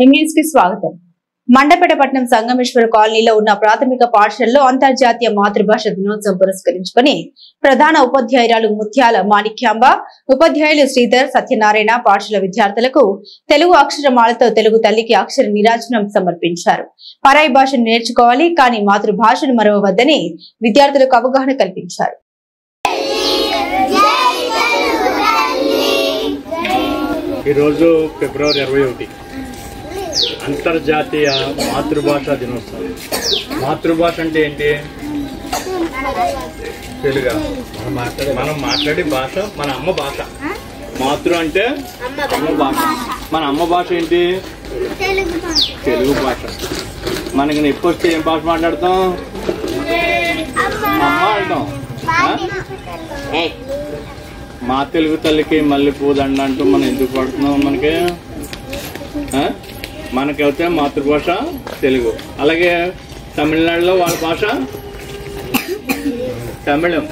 News కి స్వాగతం. మండపేట పట్టణం సంగమేశ్వర కాలనీలో ఉన్న ప్రాథమిక పాఠశాలలో అంతర్జాతీయ మాతృభాష దినోత్సవం పురస్కరించుకుని ప్రధాన ఉపాధ్యాయురాలు ముత్యాల మాణిక్యాంబ, ఉపాధ్యాయులు శ్రీధర్, సత్యనారాయణ పాఠశాల విద్యార్థులకు తెలుగు అక్షరమాలతో తెలుగు తల్లికి అక్షర నీరాజనం సమర్పించారు. పరాయి భాషను నేర్చుకోవాలి, కానీ మాతృభాషను మరవవద్దని విద్యార్థులకు అవగాహన కల్పించారు. ఈరోజు ఫిబ్రవరి 21 అంతర్జాతీయ మాతృభాషా దినోత్సవం. మాతృభాష అంటే ఏంటి? తెలుగు. మనం మాట్లాడే భాష మన అమ్మ భాష. మాతృ అంటే అమ్మ భాష. మన అమ్మ భాష ఏంటి? తెలుగు భాష. మనకి నొప్పి వస్తే ఏం భాష మాట్లాడతాం? అమ్మ అంటాం. మా తెలుగు తల్లికి మల్లెపూ దండ అంటూ మనం ఎందుకు పడుతున్నాం? మనకైతే మాతృభాష తెలుగు. అలాగే తమిళనాడులో వాళ్ళ భాష తమిళం.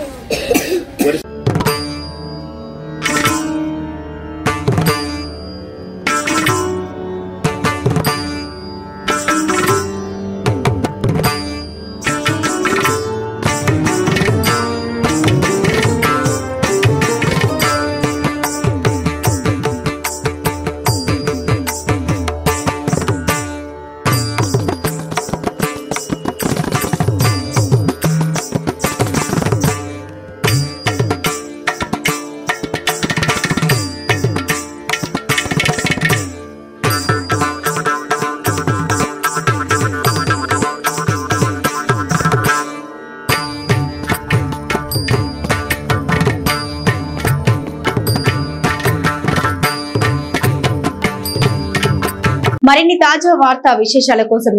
మరిన్ని తాజా వార్తా విశేషాల కోసం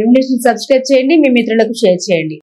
సబ్స్క్రైబ్ చేయండి, మీ మిత్రులకు షేర్ చేయండి.